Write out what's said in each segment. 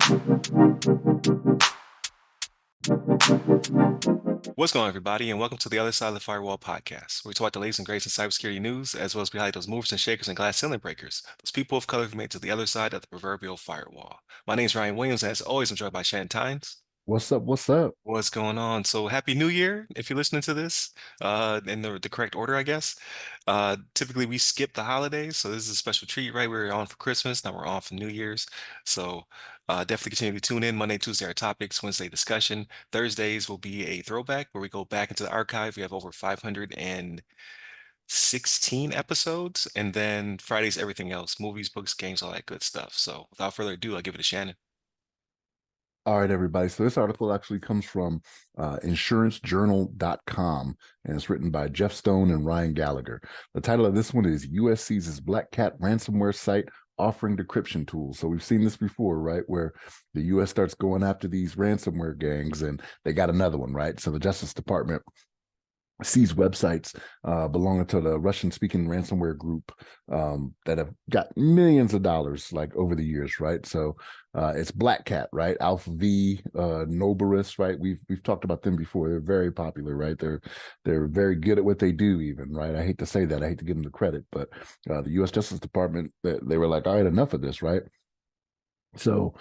What's going on, everybody, and welcome to the Other Side of the Firewall podcast, where we talk about the latest and greatest in cybersecurity news, as well as we highlight those movers and shakers and glass ceiling breakers, those people of color who've made it to the other side of the proverbial firewall. My name is Ryan Williams, and as always, I'm joined by Shannon Tynes. What's up? What's up? What's going on? So, Happy New Year if you're listening to this in the correct order, I guess. Typically, we skip the holidays, so this is a special treat, right? We were on for Christmas, now we're on for New Year's. So, definitely continue to tune in. Monday, Tuesday are topics, Wednesday, discussion. Thursdays will be a throwback where we go back into the archive. We have over 516 episodes, and then Fridays, everything else movies, books, games, all that good stuff. So, without further ado, I'll give it to Shannon. All right, everybody. So this article actually comes from insurancejournal.com, and it's written by Jeff Stone and Ryan Gallagher. The title of this one is U.S. seizes BlackCat ransomware site offering decryption tools. So we've seen this before, right, where the U.S. starts going after these ransomware gangs, and they got another one, right? So the Justice Department sees websites belonging to the Russian-speaking ransomware group that have got millions of dollars like over the years, right? So it's BlackCat, right? ALPHV, Noborus, right? We've talked about them before. They're very popular, right? They're very good at what they do, even, right? I hate to say that. I hate to give them the credit, but the U.S. Justice Department, they were like, all right, enough of this, right? So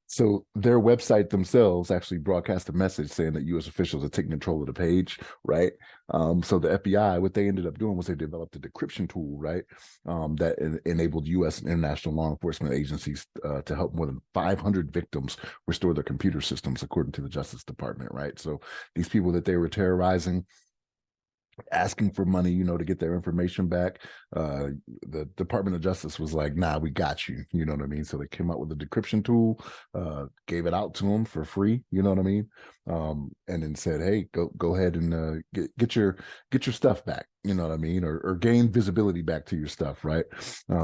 so their website themselves actually broadcast a message saying that U.S. officials are taking control of the page, right? So the FBI, what they ended up doing was they developed a decryption tool, right, that enabled U.S. and international law enforcement agencies to help more than 500 victims restore their computer systems, according to the Justice Department, right? So these people that they were terrorizing, asking for money, to get their information back. The Department of Justice was like, nah, we got you. You know what I mean? So they came out with a decryption tool, gave it out to them for free. You know what I mean? And then said, hey, go ahead and get your stuff back. You know what I mean? Or gain visibility back to your stuff, right?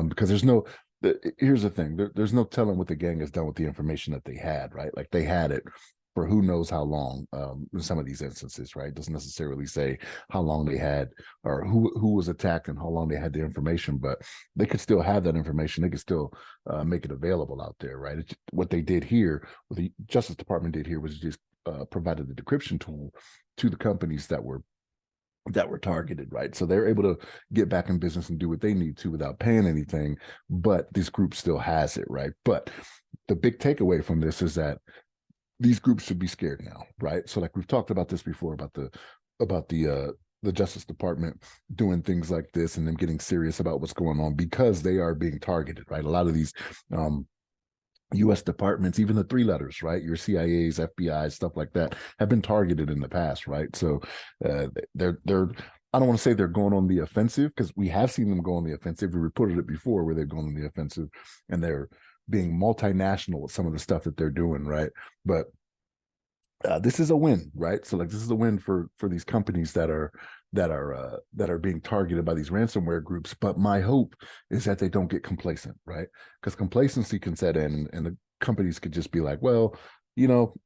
Because here's the thing. There's no telling what the gang has done with the information that they had, right? Like they had it for who knows how long in some of these instances, right? It doesn't necessarily say how long they had or who was attacked and how long they had the information, but they could still have that information. They could still make it available out there, right? What they did here, what the Justice Department did here was just provided the decryption tool to the companies that were targeted, right? So they're able to get back in business and do what they need to without paying anything, but this group still has it, right? But the big takeaway from this is that these groups should be scared now, right? So like we've talked about this before about the Justice Department doing things like this and them getting serious about what's going on because they are being targeted, right? A lot of these U.S. departments, even the three letters, right? Your CIAs, FBI, stuff like that, have been targeted in the past, right? So they're I don't want to say they're going on the offensive because we have seen them go on the offensive. We reported it before where they're going on the offensive and they're being multinational with some of the stuff that they're doing, right? But this is a win, right? So like this is a win for these companies that are being targeted by these ransomware groups. But my hope is that they don't get complacent, right? Because complacency can set in, and the companies could just be like, well,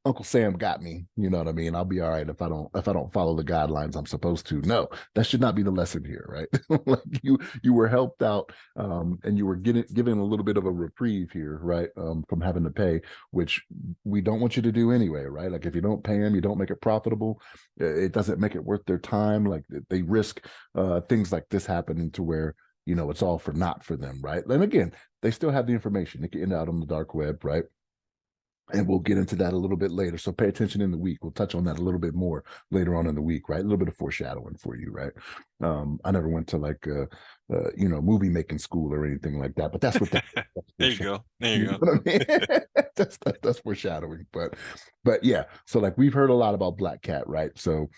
Uncle Sam got me. You know what I mean? I'll be all right if I don't follow the guidelines I'm supposed to. No, that should not be the lesson here, right? Like you were helped out, and you were given a little bit of a reprieve here, right? From having to pay, which we don't want you to do anyway, right? Like if you don't pay them, you don't make it profitable. It doesn't make it worth their time. Like they risk things like this happening to where it's all for naught for them, right? And again, they still have the information. They can end out on the dark web, right? And we'll get into that a little bit later. So pay attention in the week. We'll touch on that a little bit more later on in the week, right? A little bit of foreshadowing for you, right? I never went to like, movie making school or anything like that, but that's what that's There you go. There you know go. what I mean? that's foreshadowing. But yeah, so like we've heard a lot about BlackCat, right? So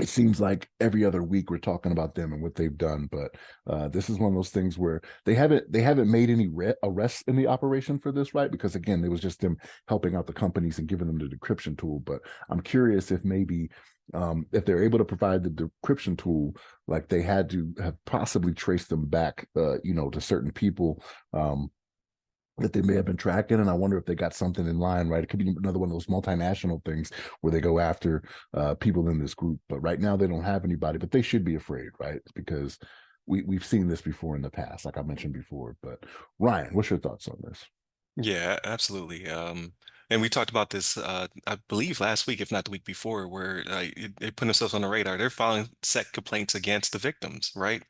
it seems like every other week we're talking about them and what they've done, but this is one of those things where they haven't made any arrests in the operation for this, right? Because again, it was just them helping out the companies and giving them the decryption tool. But I'm curious if maybe if they're able to provide the decryption tool, like they had to have possibly traced them back, to certain people. That they may have been tracking, and I wonder if they got something in line, right? It could be another one of those multinational things where they go after people in this group. But right now they don't have anybody, but they should be afraid, right? Because we've seen this before in the past, like I mentioned before. But Ryan, what's your thoughts on this? Yeah, absolutely. And we talked about this, I believe last week, if not the week before, where they put themselves on the radar. They're filing set complaints against the victims, right?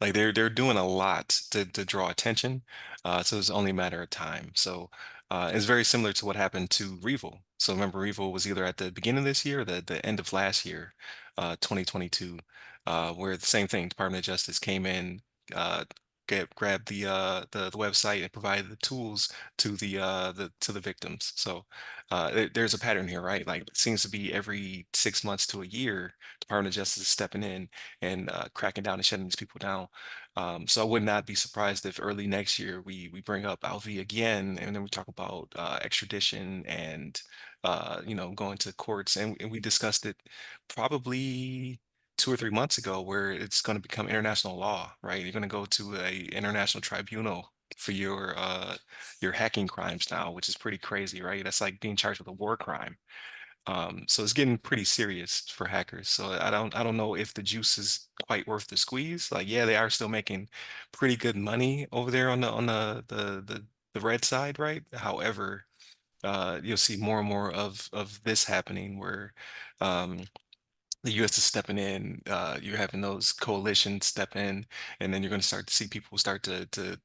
Like they're doing a lot to draw attention. So it's only a matter of time. So it's very similar to what happened to Revel. So remember, Revel was either at the beginning of this year or the end of last year, 2022, where the same thing, Department of Justice came in. Grabbed the website and provided the tools to the victims. So there's a pattern here, right? Like it seems to be every 6 months to a year, Department of Justice is stepping in and cracking down and shutting these people down. So I would not be surprised if early next year we bring up ALPHV again, and then we talk about extradition and going to courts, and we discussed it probably 2 or 3 months ago, where it's going to become international law, right? You're going to go to a international tribunal for your hacking crimes now, which is pretty crazy, right? That's like being charged with a war crime. So it's getting pretty serious for hackers. So I don't know if the juice is quite worth the squeeze. Like, yeah, they are still making pretty good money over there on the red side, right? However, you'll see more and more of this happening where um the US is stepping in, you're having those coalitions step in, and then you're going to start to see people start to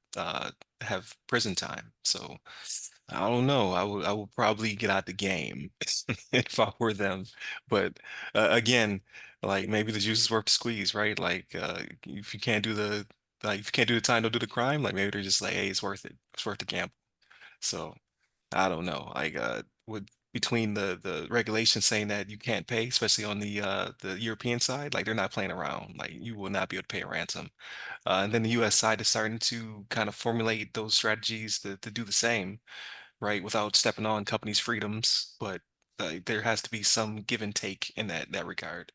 have prison time. So I don't know. I would probably get out the game if I were them. But again, like maybe the juice is worth the squeeze, right? Like if you can't do the if you can't do the time, don't do the crime. Like maybe they're just like, hey, it's worth it. It's worth the gamble. So. I don't know. Like with between the regulations saying that you can't pay, especially on the European side, like they're not playing around. Like you will not be able to pay a ransom. And then the US side is starting to kind of formulate those strategies to do the same, right, without stepping on companies' freedoms. But there has to be some give and take in that regard.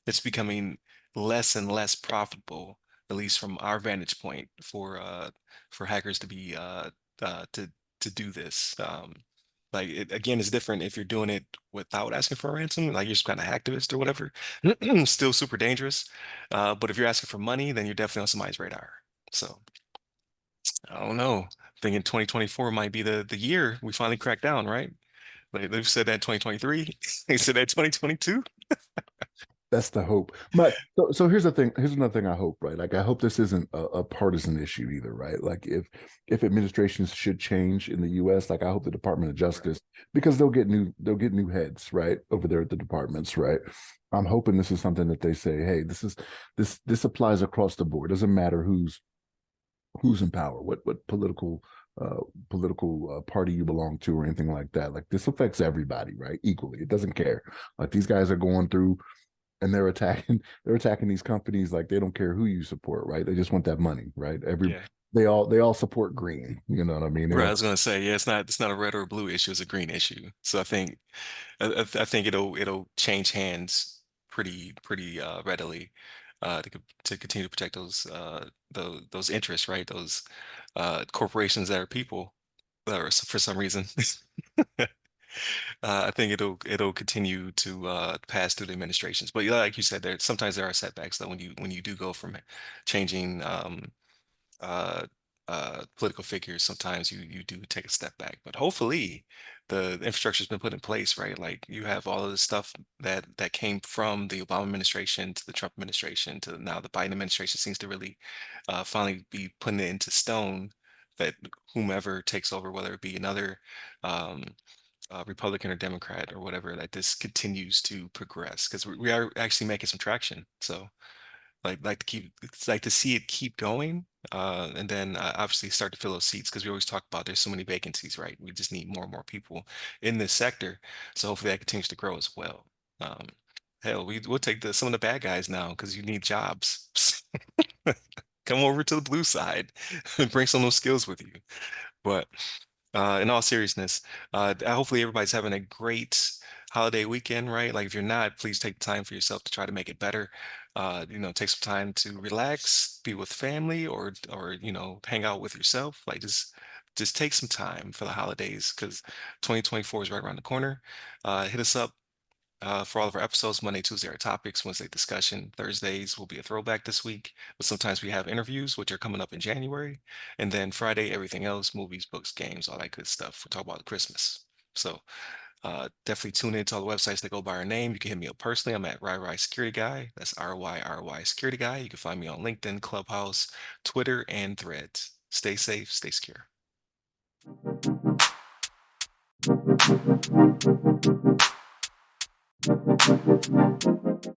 It's becoming less and less profitable, at least from our vantage point, for hackers to be uh, to to do this. Like it, again, it's different if you're doing it without asking for a ransom, like you're just kind of activist or whatever. Still super dangerous. But if you're asking for money, then you're definitely on somebody's radar. So. I don't know. Thinking 2024 might be the year we finally crack down, right? Like they've said that 2023. They said that 2022. That's the hope. But so here's the thing. Here's another thing I hope, right? Like I hope this isn't a partisan issue either, right? Like if administrations should change in the US, like I hope the Department of Right. Justice, because they'll get new heads, right, over there at the departments, right? I'm hoping this is something that they say, hey, this applies across the board. It doesn't matter who's in power, what political party you belong to or anything like that. Like this affects everybody, right? Equally. It doesn't care. Like these guys are going through and they're attacking these companies like they don't care who you support, right? They just want that money, right? Yeah. They all support green. You know what I mean? They Right. I all was gonna say, yeah, it's not a red or a blue issue, it's a green issue. So I think it'll change hands pretty readily to continue to protect those interests, right? Those corporations that are people that are for some reason. I think it'll continue to pass through the administrations. But yeah, like you said, there are setbacks though when you do go from changing uh, political figures. Sometimes you do take a step back. But hopefully, the infrastructure's been put in place, right? Like you have all of the stuff that came from the Obama administration to the Trump administration to now the Biden administration seems to really finally be putting it into stone that whomever takes over, whether it be another um, Republican or Democrat or whatever, that this continues to progress because we are actually making some traction. So like to see it keep going, and then obviously start to fill those seats because we always talk about there's so many vacancies, right? We just need more and more people in this sector. So hopefully that continues to grow as well. Um, Hell, we'll take some of the bad guys now because you need jobs. Come over to the blue side and bring some of those skills with you. But in all seriousness, hopefully everybody's having a great holiday weekend, right? Like if you're not, please take the time for yourself to try to make it better. Take some time to relax, be with family, or hang out with yourself. Like just take some time for the holidays because 2024 is right around the corner. Hit us up For all of our episodes, Monday, Tuesday are topics, Wednesday discussion, Thursdays will be a throwback this week, but sometimes we have interviews, which are coming up in January. And then Friday, everything else, movies, books, games, all that good stuff. We'll talk about Christmas. So definitely tune into all the websites that go by our name. You can hit me up personally. I'm at RyRy Security Guy. That's RYRY Security Guy. You can find me on LinkedIn, Clubhouse, Twitter, and Threads. Stay safe, stay secure.